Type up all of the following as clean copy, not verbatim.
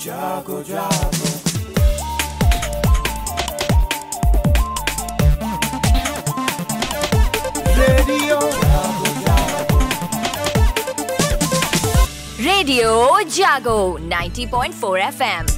जागो जागो रेडियो जागो 90.4 FM।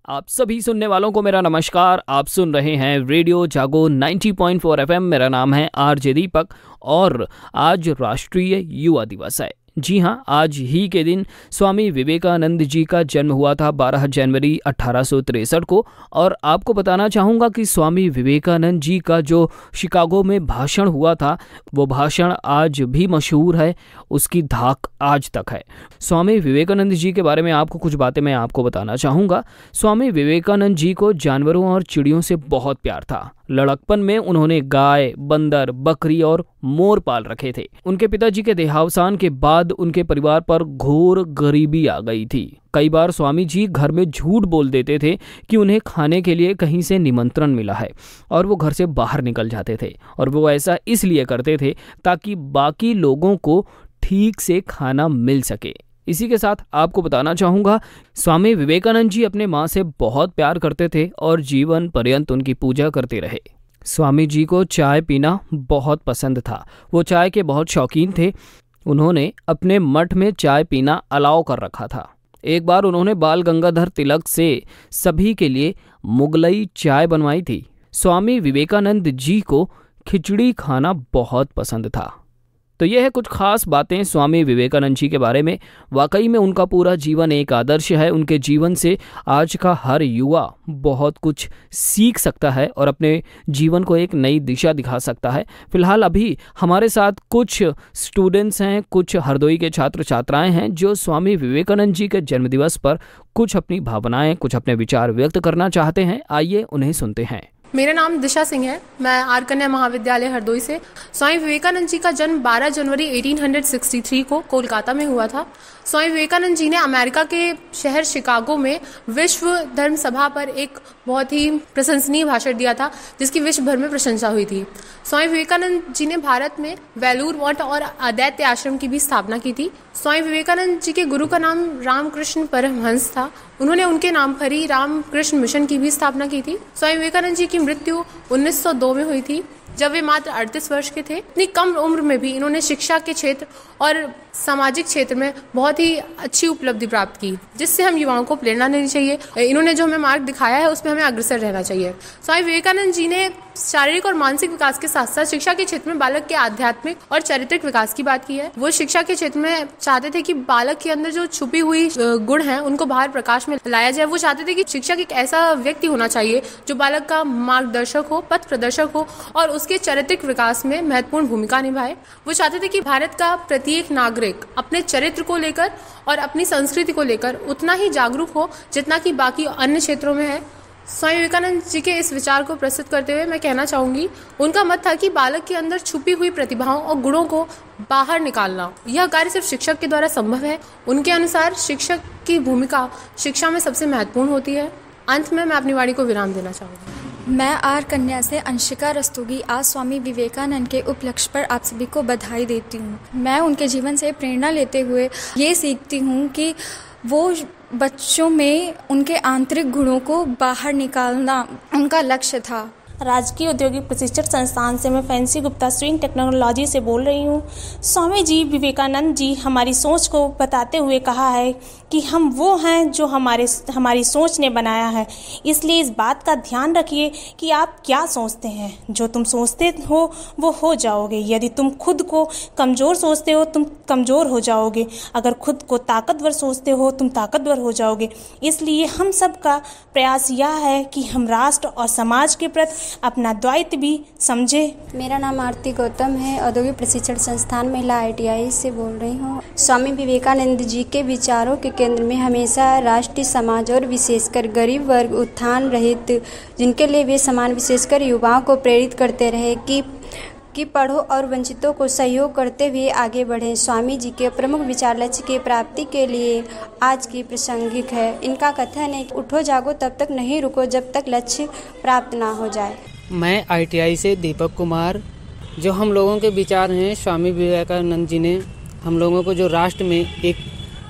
आप सभी सुनने वालों को मेरा नमस्कार। आप सुन रहे हैं रेडियो जागो 90.4 FM। मेरा नाम है आरजे दीपक और आज राष्ट्रीय युवा दिवस है। जी हाँ, आज ही के दिन स्वामी विवेकानंद जी का जन्म हुआ था 12 जनवरी 1863 को। और आपको बताना चाहूँगा कि स्वामी विवेकानंद जी का जो शिकागो में भाषण हुआ था वो भाषण आज भी मशहूर है, उसकी धाक आज तक है। स्वामी विवेकानंद जी के बारे में आपको कुछ बातें मैं आपको बताना चाहूँगा। स्वामी विवेकानंद जी को जानवरों और चिड़ियों से बहुत प्यार था। लड़कपन में उन्होंने गाय, बंदर, बकरी और मोर पाल रखे थे। उनके पिताजी के देहावसान के बाद उनके परिवार पर घोर गरीबी आ गई थी। कई बार स्वामी जी घर में झूठ बोल देते थे कि उन्हें खाने के लिए कहीं से निमंत्रण मिला है और वो घर से बाहर निकल जाते थे। और वो ऐसा इसलिए करते थे ताकि बाकी लोगों को ठीक से खाना मिल सके। इसी के साथ आपको बताना चाहूँगा, स्वामी विवेकानंद जी अपने माँ से बहुत प्यार करते थे और जीवन पर्यंत उनकी पूजा करते रहे। स्वामी जी को चाय पीना बहुत पसंद था। वो चाय के बहुत शौकीन थे। उन्होंने अपने मठ में चाय पीना अलाउ कर रखा था। एक बार उन्होंने बाल गंगाधर तिलक से सभी के लिए मुगलई चाय बनवाई थी। स्वामी विवेकानंद जी को खिचड़ी खाना बहुत पसंद था। तो यह है कुछ खास बातें स्वामी विवेकानंद जी के बारे में। वाकई में उनका पूरा जीवन एक आदर्श है। उनके जीवन से आज का हर युवा बहुत कुछ सीख सकता है और अपने जीवन को एक नई दिशा दिखा सकता है। फिलहाल अभी हमारे साथ कुछ स्टूडेंट्स हैं, कुछ हरदोई के छात्र छात्राएं हैं जो स्वामी विवेकानंद जी के जन्मदिवस पर कुछ अपनी भावनाएं, कुछ अपने विचार व्यक्त करना चाहते हैं। आइए उन्हें सुनते हैं। मेरा नाम दिशा सिंह है। मैं आर कन्या महाविद्यालय हरदोई से। स्वामी विवेकानंद जी का जन्म 12 जनवरी 1863 को कोलकाता में हुआ था। स्वामी विवेकानंद जी ने अमेरिका के शहर शिकागो में विश्व धर्म सभा पर एक बहुत ही प्रशंसनीय भाषण दिया था जिसकी विश्व भर में प्रशंसा हुई थी। स्वामी विवेकानंद जी ने भारत में वेलूर मठ और अद्वैत आश्रम की भी स्थापना की थी। स्वामी विवेकानंद जी के गुरु का नाम रामकृष्ण परमहंस था। उन्होंने उनके नाम पर ही रामकृष्ण मिशन की भी स्थापना की थी। स्वामी विवेकानंद जी की मृत्यु 1902 में हुई थी जब वे मात्र 38 वर्ष के थे। इतनी कम उम्र में भी इन्होंने शिक्षा के क्षेत्र और सामाजिक क्षेत्र में बहुत ही अच्छी उपलब्धि प्राप्त की, जिससे हम युवाओं को प्रेरणा लेनी चाहिए। इन्होंने जो हमें मार्ग दिखाया है उसमें हमें अग्रसर रहना चाहिए। स्वामी विवेकानंद जी ने शारीरिक और मानसिक विकास के साथ साथ शिक्षा के क्षेत्र में बालक के आध्यात्मिक और चारित्रिक विकास की बात की है। वो शिक्षा के क्षेत्र में चाहते थे कि बालक के अंदर जो छुपी हुई गुण हैं उनको बाहर प्रकाश में लाया जाए। वो चाहते थे कि शिक्षक एक ऐसा व्यक्ति होना चाहिए जो बालक का मार्गदर्शक हो, पथ प्रदर्शक हो और उसके चारित्रिक विकास में महत्वपूर्ण भूमिका निभाए। वो चाहते थे कि भारत का प्रत्येक नागरिक अपने चरित्र को लेकर और अपनी संस्कृति को लेकर उतना ही जागरूक हो जितना कि बाकी अन्य क्षेत्रों में है। स्वामी विवेकानंद जी के इस विचार को प्रस्तुत करते हुए मैं कहना चाहूँगी, उनका मत था कि बालक के अंदर छुपी हुई प्रतिभाओं और गुणों को बाहर निकालना, यह कार्य सिर्फ शिक्षक के द्वारा संभव है। उनके अनुसार शिक्षक की भूमिका शिक्षा में सबसे महत्वपूर्ण होती है। अंत में मैं अपनी वाणी को विराम देना चाहूँगी। मैं आर कन्या से अंशिका रस्तोगी आज स्वामी विवेकानंद के उपलक्ष्य पर आप सभी को बधाई देती हूँ। मैं उनके जीवन से प्रेरणा लेते हुए ये सीखती हूँ कि वो बच्चों में उनके आंतरिक गुणों को बाहर निकालना उनका लक्ष्य था। राजकीय औद्योगिक प्रशिक्षण संस्थान से मैं फैंसी गुप्ता स्विंग टेक्नोलॉजी से बोल रही हूँ। स्वामी जी विवेकानंद जी हमारी सोच को बताते हुए कहा है कि हम वो हैं जो हमारी सोच ने बनाया है। इसलिए इस बात का ध्यान रखिए कि आप क्या सोचते हैं। जो तुम सोचते हो वो हो जाओगे। यदि तुम खुद को कमज़ोर सोचते हो तुम कमज़ोर हो जाओगे। अगर खुद को ताकतवर सोचते हो तुम ताकतवर हो जाओगे। इसलिए हम सब का प्रयास यह है कि हम राष्ट्र और समाज के प्रति अपना दायित्व भी समझे। मेरा नाम आरती गौतम है। औद्योगिक प्रशिक्षण संस्थान महिला ITI से बोल रही हूँ। स्वामी विवेकानंद जी के विचारों के केंद्र में हमेशा राष्ट्रीय समाज और विशेषकर गरीब वर्ग उत्थान रहित जिनके लिए वे समान विशेषकर युवाओं को प्रेरित करते रहे कि पढ़ो और वंचितों को सहयोग करते हुए आगे बढ़ें। स्वामी जी के प्रमुख विचार लक्ष्य की प्राप्ति के लिए आज की प्रासंगिक है। इनका कथन है, उठो जागो तब तक नहीं रुको जब तक लक्ष्य प्राप्त ना हो जाए। मैं ITI से दीपक कुमार। जो हम लोगों के विचार हैं, स्वामी विवेकानंद जी ने हम लोगों को जो राष्ट्र में एक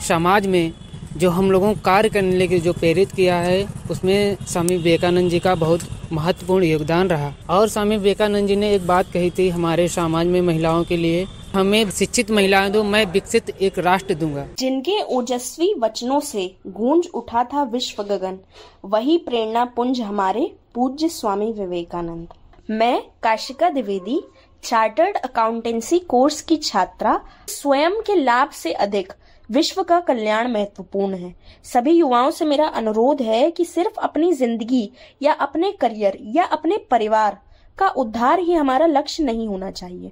समाज में जो हम लोगों को कार्य करने के जो प्रेरित किया है, उसमें स्वामी विवेकानंद जी का बहुत महत्वपूर्ण योगदान रहा। और स्वामी विवेकानंद जी ने एक बात कही थी हमारे समाज में महिलाओं के लिए, हमें शिक्षित महिलाएं दो, मैं विकसित एक राष्ट्र दूंगा। जिनके ओजस्वी वचनों से गूंज उठा था विश्व गगन, वही प्रेरणा पुंज हमारे पूज्य स्वामी विवेकानंद। मैं Kashika Dwivedi, chartered accountancy course की छात्रा। स्वयं के लाभ से अधिक विश्व का कल्याण महत्वपूर्ण है। सभी युवाओं से मेरा अनुरोध है कि सिर्फ अपनी जिंदगी या अपने करियर या अपने परिवार का उद्धार ही हमारा लक्ष्य नहीं होना चाहिए।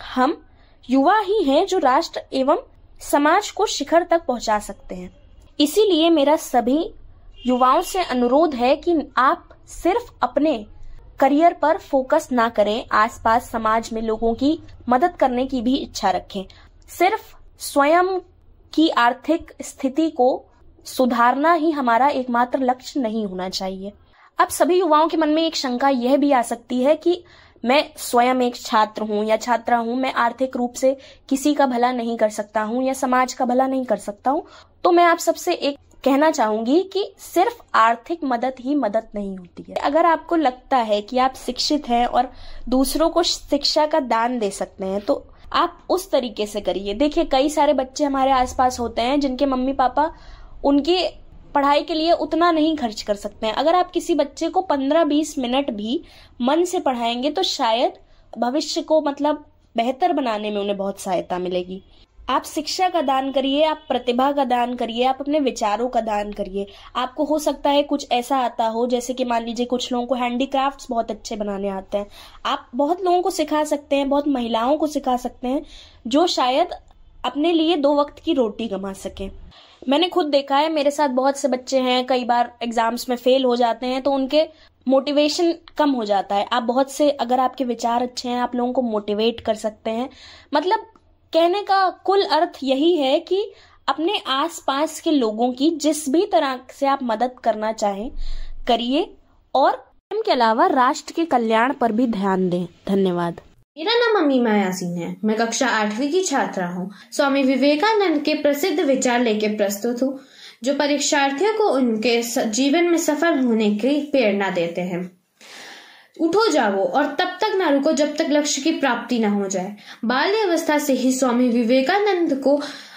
हम युवा ही हैं जो राष्ट्र एवं समाज को शिखर तक पहुंचा सकते हैं। इसीलिए मेरा सभी युवाओं से अनुरोध है कि आप सिर्फ अपने करियर पर फोकस ना करें, आसपास समाज में लोगों की मदद करने की भी इच्छा रखें। सिर्फ स्वयं की आर्थिक स्थिति को सुधारना ही हमारा एकमात्र लक्ष्य नहीं होना चाहिए। अब सभी युवाओं के मन में एक शंका यह भी आ सकती है कि मैं स्वयं एक छात्र हूँ या छात्रा हूँ, मैं आर्थिक रूप से किसी का भला नहीं कर सकता हूँ या समाज का भला नहीं कर सकता हूँ। तो मैं आप सबसे एक कहना चाहूंगी कि सिर्फ आर्थिक मदद ही मदद नहीं होती है। अगर आपको लगता है कि आप शिक्षित हैं और दूसरों को शिक्षा का दान दे सकते हैं तो आप उस तरीके से करिए। देखिए, कई सारे बच्चे हमारे आसपास होते हैं जिनके मम्मी पापा उनके पढ़ाई के लिए उतना नहीं खर्च कर सकते हैं। अगर आप किसी बच्चे को 15-20 मिनट भी मन से पढ़ाएंगे तो शायद भविष्य को बेहतर बनाने में उन्हें बहुत सहायता मिलेगी। आप शिक्षा का दान करिए, आप प्रतिभा का दान करिए, आप अपने विचारों का दान करिए। आपको हो सकता है कुछ ऐसा आता हो, जैसे कि मान लीजिए कुछ लोगों को हैंडीक्राफ्ट्स बहुत अच्छे बनाने आते हैं। आप बहुत लोगों को सिखा सकते हैं, बहुत महिलाओं को सिखा सकते हैं जो शायद अपने लिए 2 वक्त की रोटी कमा सकें। मैंने खुद देखा है, मेरे साथ बहुत से बच्चे हैं, कई बार एग्जाम्स में फेल हो जाते हैं तो उनके मोटिवेशन कम हो जाता है। आप बहुत से, अगर आपके विचार अच्छे हैं, आप लोगों को मोटिवेट कर सकते हैं। कहने का कुल अर्थ यही है कि अपने आसपास के लोगों की जिस भी तरह से आप मदद करना चाहें करिए और इनके अलावा राष्ट्र के कल्याण पर भी ध्यान दें। धन्यवाद। मेरा नाम अमीमा यासीन है। मैं कक्षा 8वीं की छात्रा हूँ। स्वामी विवेकानंद के प्रसिद्ध विचार लेके प्रस्तुत हूँ जो परीक्षार्थियों को उनके जीवन में सफल होने की प्रेरणा देते हैं। उठो जागो और तब तक ना रुको जब तक लक्ष्य की प्राप्ति ना हो जाए। बाल्य अवस्था से ही स्वामी विवेकानंद को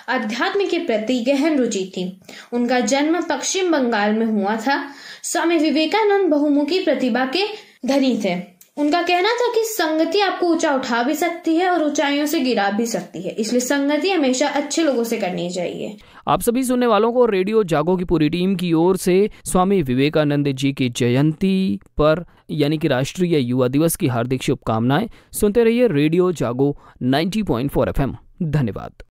अध्यात्म के प्रति गहन रुचि थी। उनका जन्म पश्चिम बंगाल में हुआ था। स्वामी विवेकानंद बहुमुखी प्रतिभा के धनी थे। उनका कहना था कि संगति आपको ऊंचा उठा भी सकती है और ऊंचाइयों से गिरा भी सकती है, इसलिए संगति हमेशा अच्छे लोगों से करनी चाहिए। आप सभी सुनने वालों को रेडियो जागो की पूरी टीम की ओर से स्वामी विवेकानंद जी की जयंती पर यानी कि राष्ट्रीय युवा दिवस की हार्दिक शुभकामनाएं। सुनते रहिए रेडियो जागो 90.4 FM। धन्यवाद।